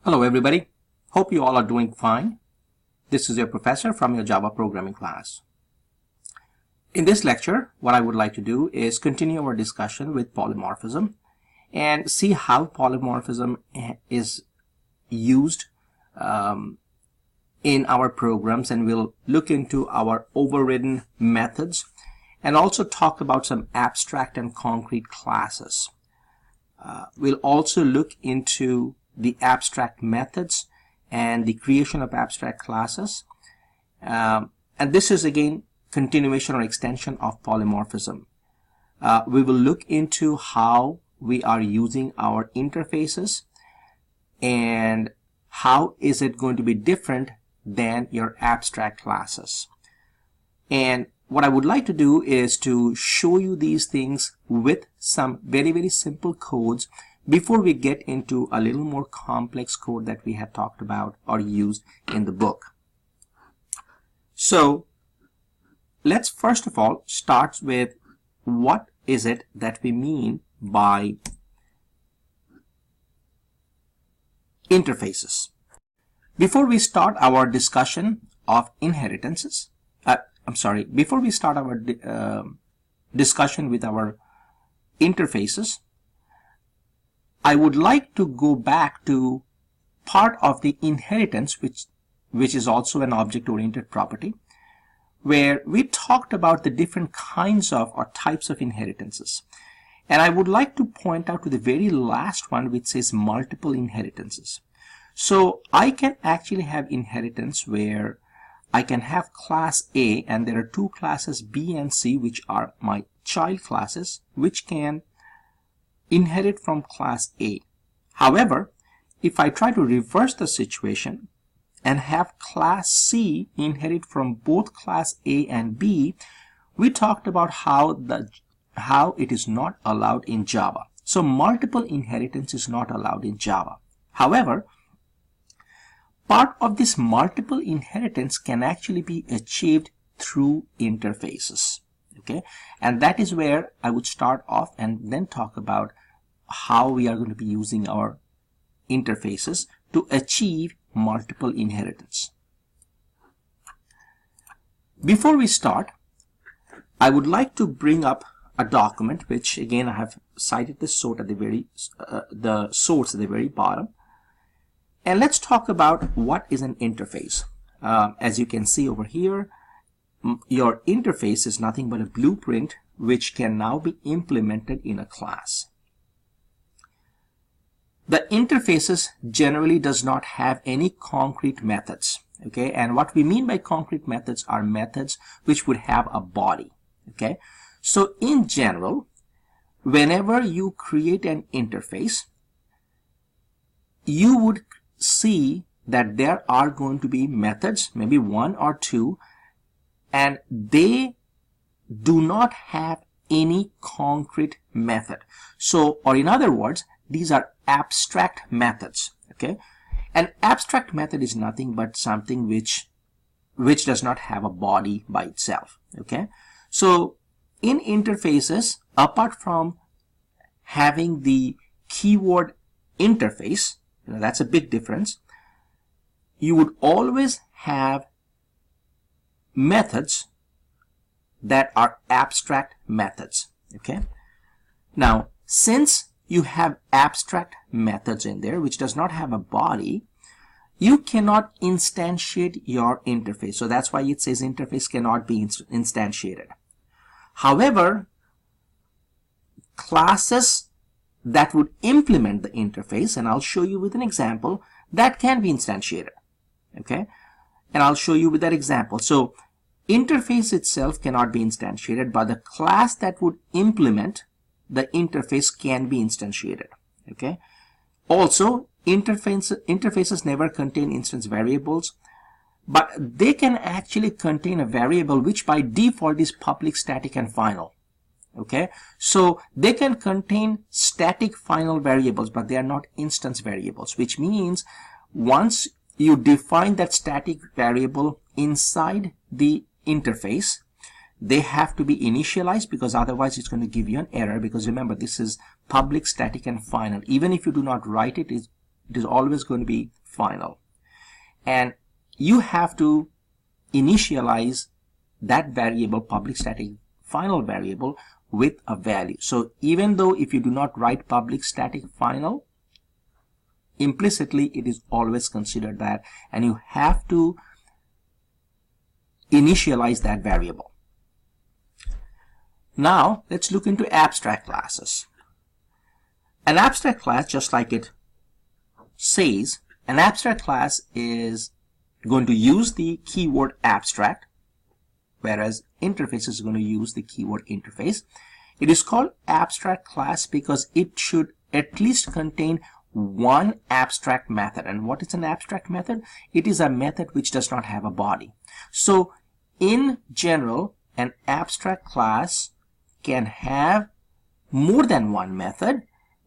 Hello everybody, hope you all are doing fine. This is your professor from your Java programming class. In this lecture, what I would like to do is continue our discussion with polymorphism and see how polymorphism is used in our programs, and we'll look into our overridden methods and also talk about some abstract and concrete classes. We'll also look into the abstract methods and the creation of abstract classes, and this is again continuation or extension of polymorphism. We will look into how we are using our interfaces and how is it going to be different than your abstract classes. And what I would like to do is to show you these things with some very simple codes before we get into a little more complex code that we have talked about or used in the book. So let's first of all start with what is it that we mean by interfaces. Before we start our discussion of inheritances, before we start our discussion with our interfaces, I would like to go back to part of the inheritance, which is also an object-oriented property, where we talked about the different kinds of or types of inheritances. And I would like to point out to the very last one, which says multiple inheritances. So I can actually have inheritance where I can have class A and there are two classes B and C, which are my child classes, which can inherit from class A. However, if I try to reverse the situation and have class C inherit from both class A and B, we talked about how it is not allowed in Java. So multiple inheritance is not allowed in Java. However, part of this multiple inheritance can actually be achieved through interfaces. Okay, and that is where I would start off and then talk about how we are going to be using our interfaces to achieve multiple inheritance. Before we start, I would like to bring up a document, which again I have cited the source at the very bottom, and let's talk about what is an interface. As you can see over here, your interface is nothing but a blueprint which can now be implemented in a class. The interfaces generally does not have any concrete methods. Okay, and what we mean by concrete methods are methods which would have a body. Okay, so in general, whenever you create an interface, you would see that there are going to be methods, maybe one or two, and they do not have any concrete method. So, or in other words, these are abstract methods. Okay, an abstract method is nothing but something which does not have a body by itself. Okay, so in interfaces, apart from having the keyword interface, that's a big difference, you would always have methods that are abstract methods. Okay, now since you have abstract methods in there which does not have a body, you cannot instantiate your interface. So that's why it says interface cannot be instantiated. However, classes that would implement the interface, and I'll show you with an example, that can be instantiated. Okay, and I'll show you with that example. So interface itself cannot be instantiated, but the class that would implement the interface can be instantiated. Okay, also interfaces never contain instance variables, but they can actually contain a variable which by default is public, static, and final. Okay, so they can contain static final variables, but they are not instance variables, which means once you define that static variable inside the interface, they have to be initialized, because otherwise it's going to give you an error, because remember, this is public, static, and final. Even if you do not write it, It is always going to be final. And you have to initialize that variable, public static final variable, with a value. So even though if you do not write public static final, implicitly it is always considered that, and you have to initialize that variable. Now let's look into abstract classes. An abstract class, just like it says, an abstract class is going to use the keyword abstract, whereas interface is going to use the keyword interface. It is called abstract class because it should at least contain one abstract method. And what is an abstract method? It is a method which does not have a body. So in general, an abstract class can have more than one method,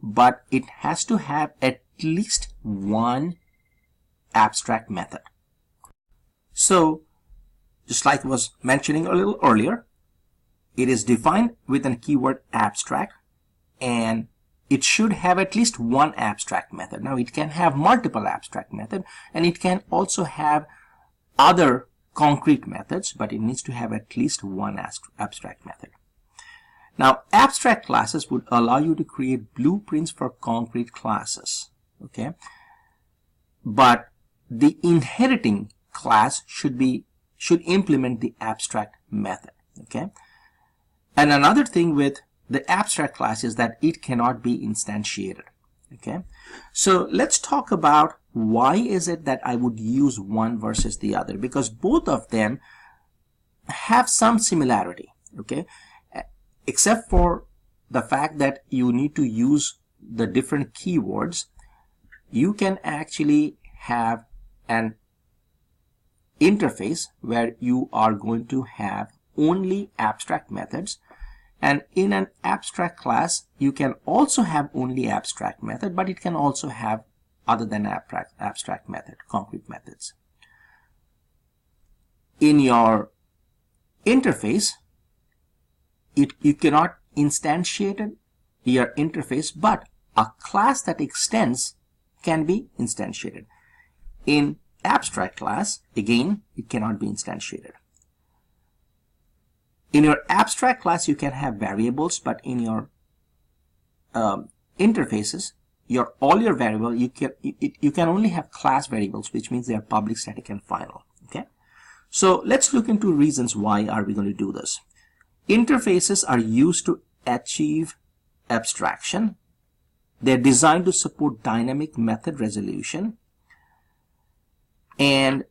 but it has to have at least one abstract method. So just like I was mentioning a little earlier, it is defined with a keyword abstract, and it should have at least one abstract method. Now it can have multiple abstract methods, and it can also have other concrete methods, but it needs to have at least one abstract method. Now abstract classes would allow you to create blueprints for concrete classes, okay? But the inheriting class should implement the abstract method, okay? And another thing with the abstract class is that it cannot be instantiated, okay? So let's talk about why is it that I would use one versus the other, because both of them have some similarity, okay? Except for the fact that you need to use the different keywords, you can actually have an interface where you are going to have only abstract methods, and in an abstract class you can also have only abstract method, but it can also have other than abstract method, concrete methods. In your interface, you cannot instantiate your interface, but a class that extends can be instantiated. In abstract class, again, it cannot be instantiated. In your abstract class, you can have variables, but in your interfaces, all your variables, you can only have class variables, which means they are public, static, and final. Okay. So let's look into reasons why are we going to do this. Interfaces are used to achieve abstraction. They're designed to support dynamic method resolution. And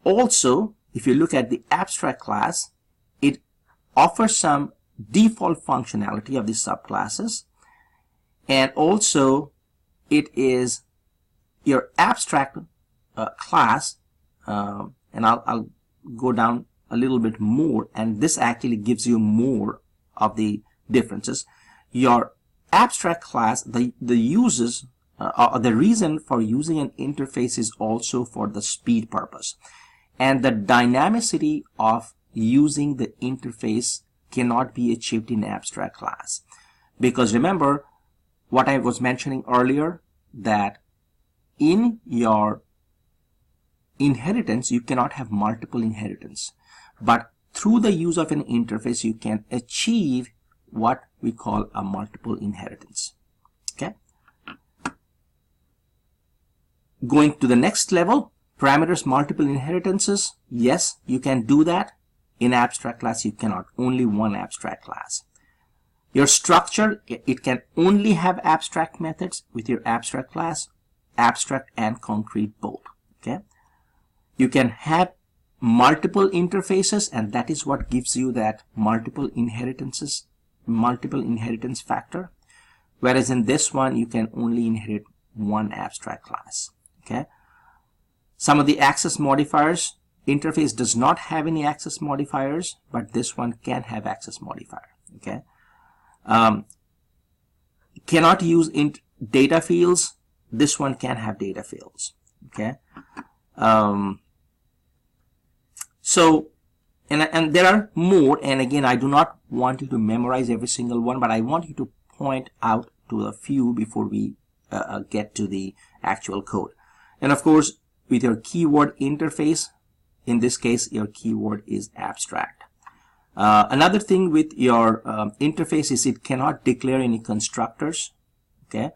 also, if you look at the abstract class, it offers some default functionality of the subclasses. And also, it is your abstract class, and I'll go down a little bit more, and this actually gives you more of the differences. Your abstract class, the uses the reason for using an interface is also for the speed purpose, and the dynamicity of using the interface cannot be achieved in abstract class, because remember what I was mentioning earlier, that in your inheritance you cannot have multiple inheritance, but through the use of an interface you can achieve what we call a multiple inheritance. Okay. Going to the next level, parameters multiple inheritances. Yes, you can do that. In abstract class you cannot, only one abstract class. Your structure, it can only have abstract methods with your abstract class, abstract and concrete both. Okay. You can have multiple interfaces, and that is what gives you that multiple inheritance factor, whereas in this one you can only inherit one abstract class. Okay. Some of the access modifiers, interface does not have any access modifiers, but this one can have access modifier. Okay. Cannot use data fields. This one can have data fields. Okay. So, and there are more, and again, I do not want you to memorize every single one, but I want you to point out to a few before we get to the actual code. And of course, with your keyword interface, in this case, your keyword is abstract. Another thing with your interface is it cannot declare any constructors, okay?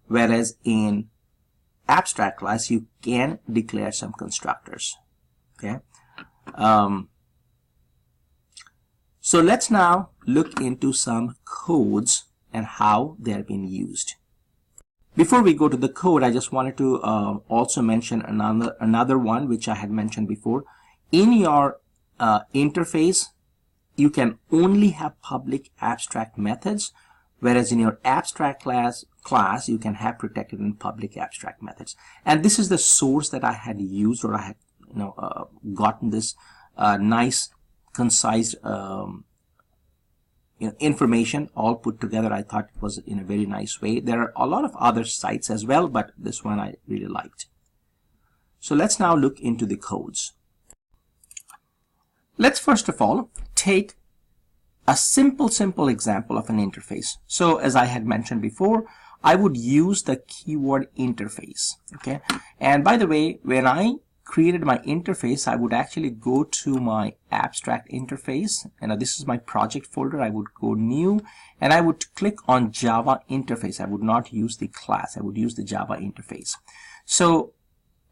Whereas in abstract class, you can declare some constructors, okay? So let's now look into some codes and how they're being used. Before we go to the code, I just wanted to also mention another one which I had mentioned before. In your interface, you can only have public abstract methods, whereas in your abstract class you can have protected and public abstract methods. And this is the source that I had used, or I had gotten this nice, concise information all put together. I thought it was in a very nice way. There are a lot of other sites as well, but this one I really liked. So let's now look into the codes. Let's first of all take a simple example of an interface. So as I had mentioned before, I would use the keyword interface, okay? And by the way, when I created my interface, I would actually go to my abstract interface, and this is my project folder. I would go new, and I would click on Java interface. I would not use the class, I would use the Java interface. So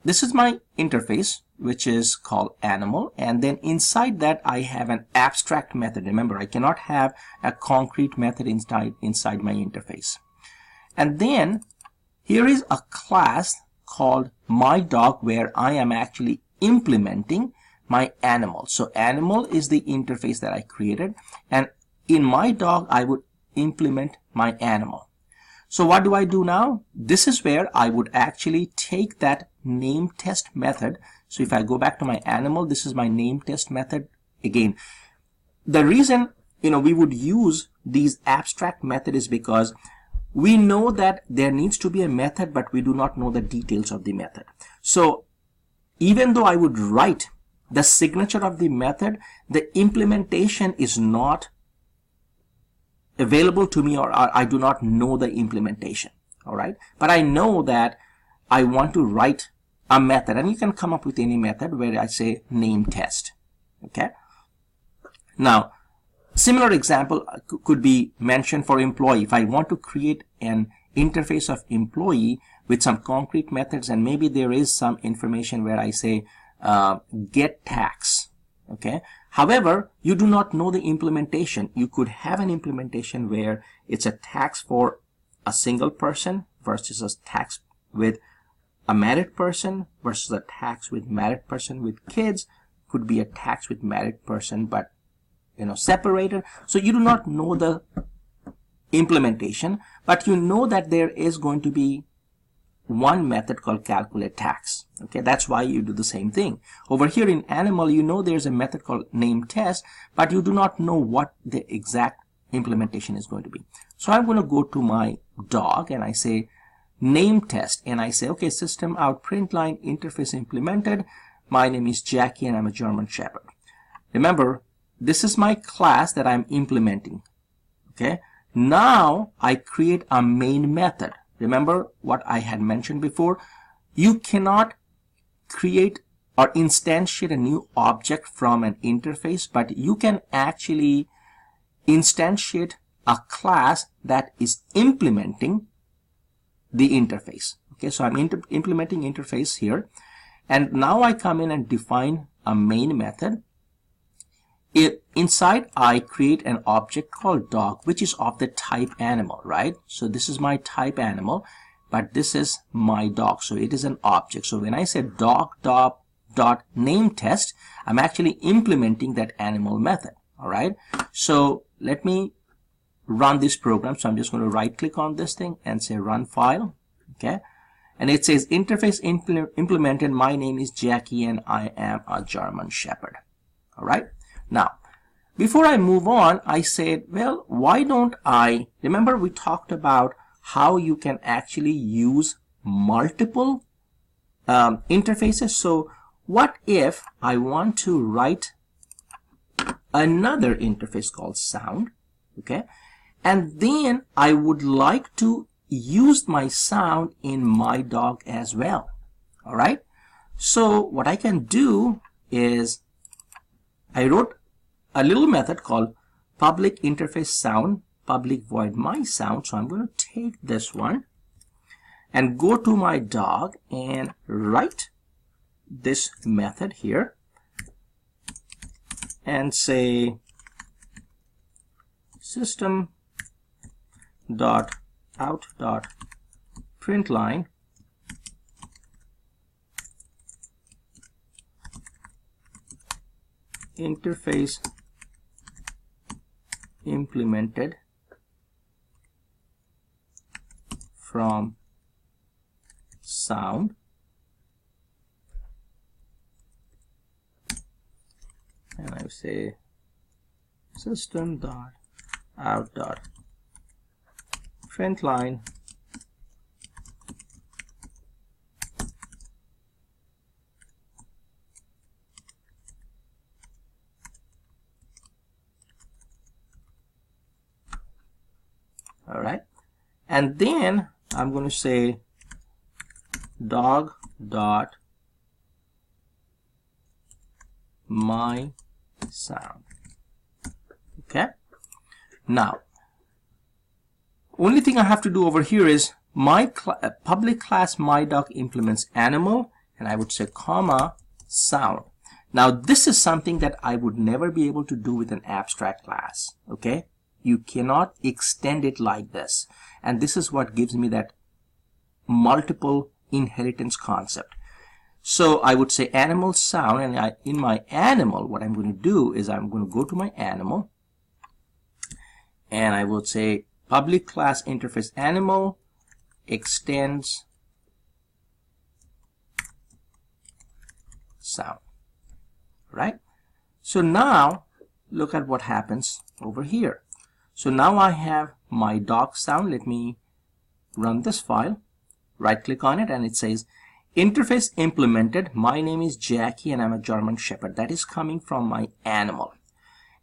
this is my interface, which is called animal, and then inside that I have an abstract method. Remember, I cannot have a concrete method inside my interface. And then here is a class called my dog, where I am actually implementing my animal. So animal is the interface that I created, and in my dog I would implement my animal. So what do I do now? This is where I would actually take that name test method. So if I go back to my animal, this is my name test method again. The reason we would use these abstract method is because we know that there needs to be a method, but we do not know the details of the method. So even though I would write the signature of the method, the implementation is not available to me, or I do not know the implementation. All right, but I know that I want to write a method, and you can come up with any method where I say name test. Okay, now similar example could be mentioned for employee. If I want to create an interface of employee with some concrete methods, and maybe there is some information where I say get tax. Okay, however, you do not know the implementation. You could have an implementation where it's a tax for a single person versus a tax with a married person versus a tax with married person with kids. Could be a tax with married person but separated. So you do not know the implementation, but you know that there is going to be one method called calculate tax. Okay, that's why you do the same thing. Over here in animal, there's a method called name test, but you do not know what the exact implementation is going to be. So I'm going to go to my dog and I say name test, and I say, okay, system out println interface implemented. My name is Jackie and I'm a German Shepherd. Remember, this is my class that I'm implementing. Okay, now I create a main method. Remember what I had mentioned before, you cannot create or instantiate a new object from an interface, but you can actually instantiate a class that is implementing the interface. Okay, so I'm implementing interface here, and now I come in and define a main method. Inside I create an object called dog, which is of the type animal, right? So this is my type animal, but this is my dog, so it is an object. So when I say dot name test, I'm actually implementing that animal method. All right, so let me run this program. So I'm just going to right click on this thing and say run file. Okay, and it says interface implemented. My name is Jackie and I am a German Shepherd. All right, now before I move on, I said, well, why don't I, remember we talked about how you can actually use multiple interfaces. So what if I want to write another interface called sound, okay, and then I would like to used my sound in my dog as well. All right. So what I can do is I wrote a little method called public interface sound public void my sound. So I'm going to take this one and go to my dog and write this method here and say system dot out dot println interface implemented from sound and I say system dot out dot println all right, and then I'm going to say dog dot my sound. Okay, now only thing I have to do over here is my public class my dog implements animal, and I would say comma sound. Now this is something that I would never be able to do with an abstract class. Okay, you cannot extend it like this, and this is what gives me that multiple inheritance concept. So I would say animal sound, and in my animal what I'm going to do is I'm going to go to my animal and I would say public class interface animal extends sound, right? So now look at what happens over here. So now I have my dog sound. Let me run this file, right click on it, and it says interface implemented. My name is Jackie and I'm a German Shepherd. That is coming from my animal.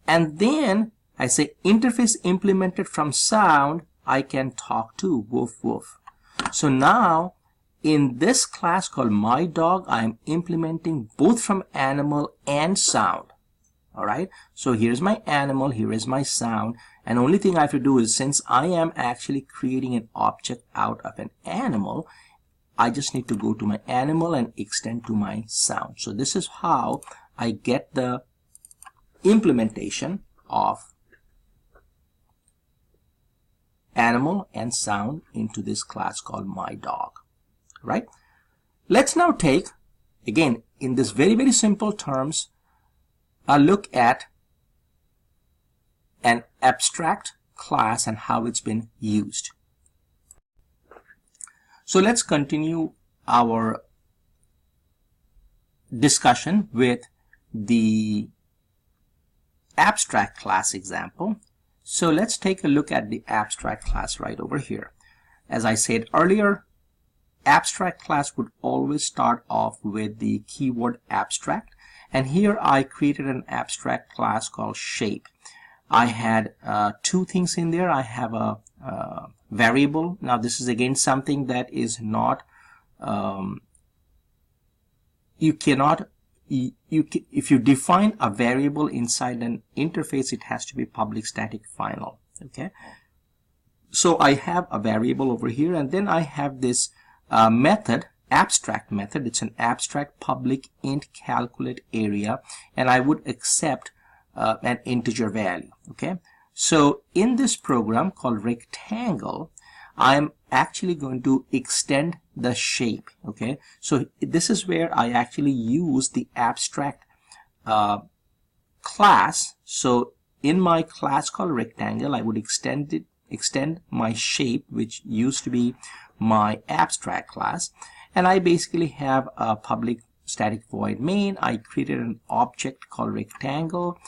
And then I say interface implemented from sound. I can talk to woof woof. So now in this class called my dog, I am implementing both from animal and sound. All right, so here's my animal, here is my sound, and only thing I have to do is, since I am actually creating an object out of an animal, I just need to go to my animal and extend to my sound. So this is how I get the implementation of animal and sound into this class called my dog. Right? Let's now take, again, in this very simple terms, a look at an abstract class and how it's been used. So let's continue our discussion with the abstract class example. So let's take a look at the abstract class right over here. As I said earlier, abstract class would always start off with the keyword abstract. And here I created an abstract class called shape. I had two things in there. I have a variable. Now this is again something that is not, if you define a variable inside an interface, it has to be public static final. Okay. So I have a variable over here, and then I have this method, abstract method. It's an abstract public int calculate area, and I would accept an integer value. Okay, so in this program called rectangle, I'm actually going to extend the shape. Okay, so this is where I actually use the abstract class. So in my class called rectangle, I would extend my shape, which used to be my abstract class, and I basically have a public static void main. I created an object called rectangle,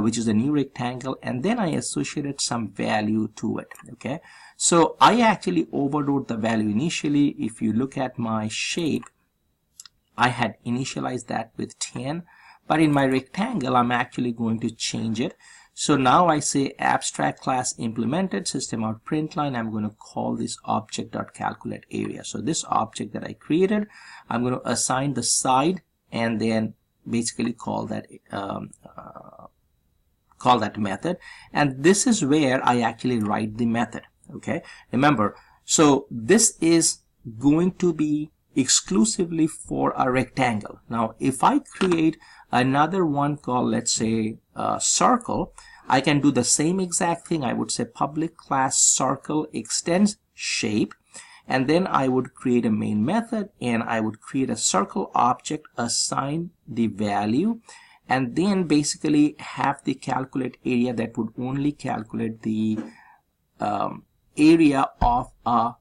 which is a new rectangle, and then I associated some value to it. Okay, so I actually overrode the value initially. If you look at my shape, I had initialized that with 10, but in my rectangle I'm actually going to change it. So now I say abstract class implemented system out println. I'm going to call this object.calculate area. So this object that I created, I'm going to assign the side and then basically call that method. And this is where I actually write the method. Okay, remember, so this is going to be exclusively for a rectangle. Now if I create another one called, let's say, circle, I can do the same exact thing. I would say public class circle extends shape, and then I would create a main method and I would create a circle object, assign the value, and then basically have the calculate area that would only calculate the area of a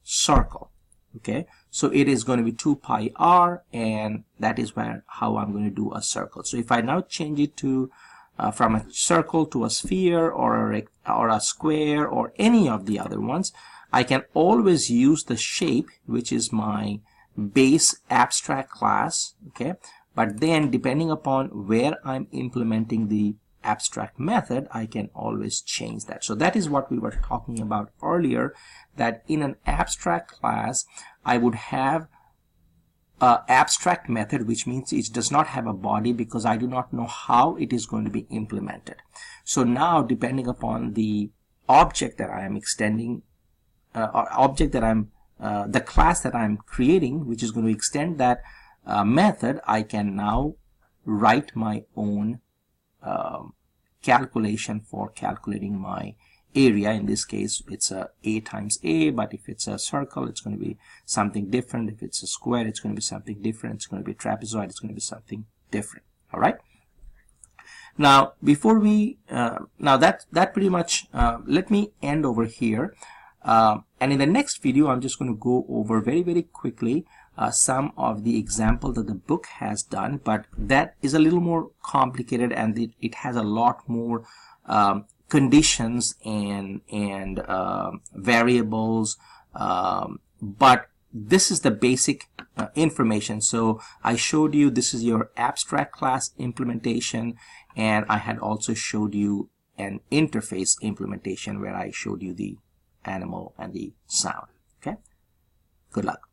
circle. Okay, so it is going to be 2 pi r, and that is how I'm going to do a circle. So if I now change it to from a circle to a sphere or a square or any of the other ones, I can always use the shape, which is my base abstract class. Okay, but then depending upon where I'm implementing the abstract method, I can always change that. So that is what we were talking about earlier, that in an abstract class I would have an abstract method, which means it does not have a body because I do not know how it is going to be implemented. So now depending upon the object that I am extending, or object that I'm the class that I'm creating, which is going to extend that method, I can now write my own calculation for calculating my area. In this case it's a times a, but if it's a circle it's going to be something different. If it's a square it's going to be something different. It's going to be a trapezoid, it's going to be something different. All right, now before we now that pretty much let me end over here, and in the next video I'm just going to go over very quickly some of the example that the book has done, but that is a little more complicated and it has a lot more conditions and variables, but this is the basic information. So I showed you this is your abstract class implementation, and I had also showed you an interface implementation where I showed you the animal and the sound. Okay, good luck.